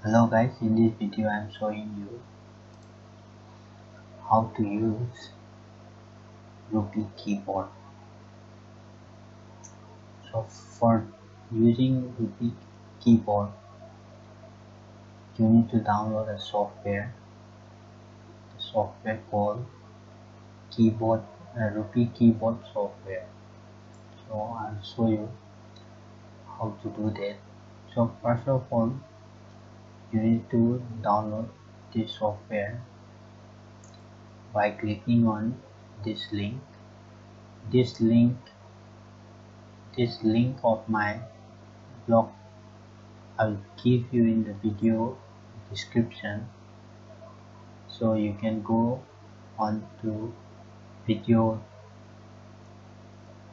Hello guys, in this video I am showing you how to use rupee keyboard. So for using rupee keyboard you need to download a software called keyboard rupee keyboard software. So I'll show you how to do that. So first of all you need to download this software by clicking on this link. This link this link of my blog I'll give you in the video description, so you can go on to video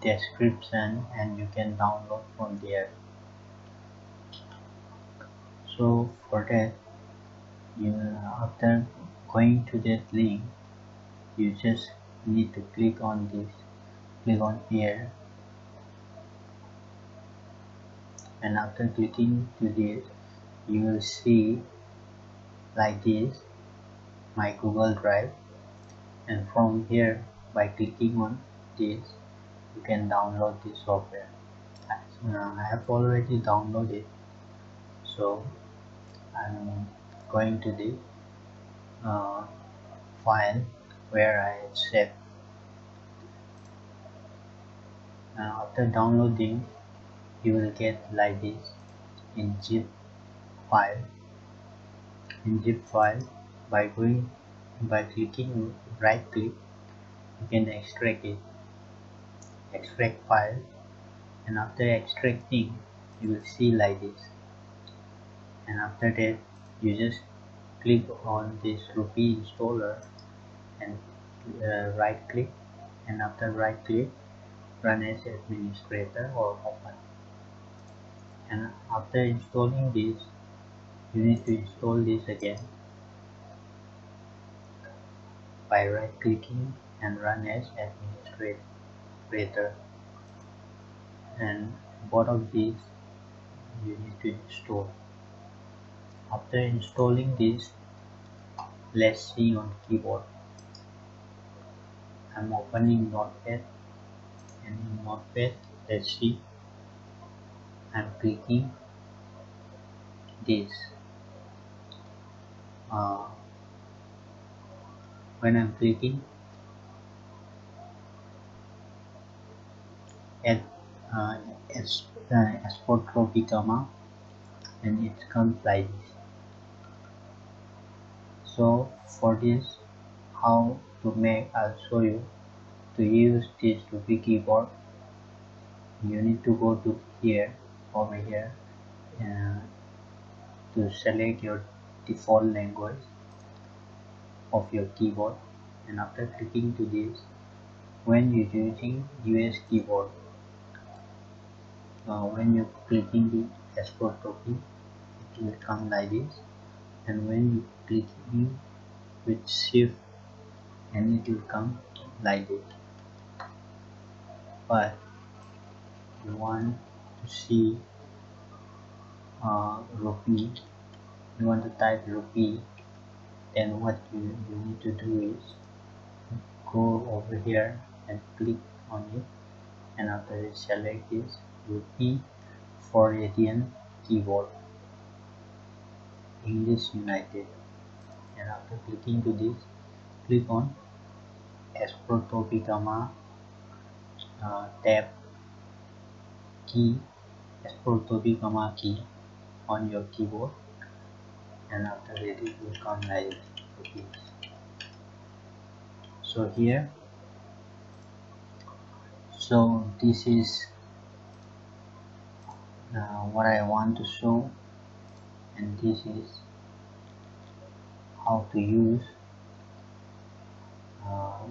description and you can download from there. So for that, you after going to that link, you just need to click on here, and after clicking to this you will see like this my Google Drive, and from here by clicking on this you can download this software. I have already downloaded, so I'm going to the uh, file where I set. After downloading you will get like this in file file. By clicking right click you can extract file, and after extracting you will see like this, and after that you just click on this rupee installer and right click, and after right click run as administrator or open, and after installing this you need to install this again by right clicking and run as administrator, and both of these you need to install. After installing this, let's see on keyboard. I'm opening Notepad, and in Notepad let's see I'm clicking this. When I'm clicking at uh, export trophy comma, and it comes like this. So for this, how to make, I'll show you. To use this rupee keyboard you need to go to over here, uh, to select your default language of your keyboard, and after clicking to this, when you're using US keyboard, when you're clicking the export copy it will come like this, and when you clicking with shift and it will come like this. But you want to see rupee, you want to type rupee, then what you need to do is go over here and click on it, and after you select this rupee for Indian keyboard English United, and after clicking to this click on export copy comma tab key, export copy comma key on your keyboard, and after that it will come like this. So here, so this is what I want to show, and this is how to use uh,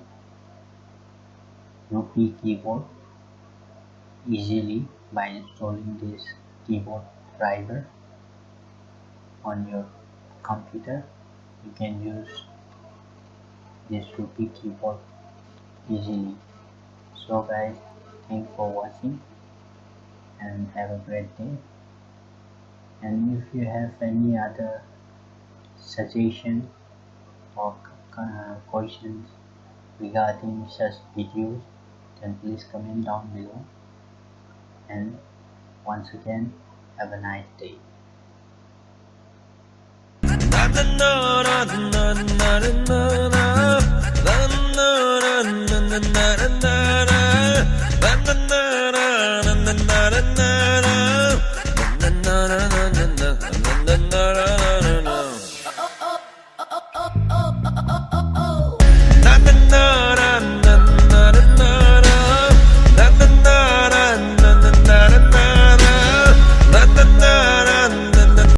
rupee keyboard easily by installing this keyboard driver on your computer. You can use this rupee keyboard easily. So guys, thanks for watching and have a great day. And if you have any other suggestion or questions regarding such videos, then please comment down below. And once again, have a nice day.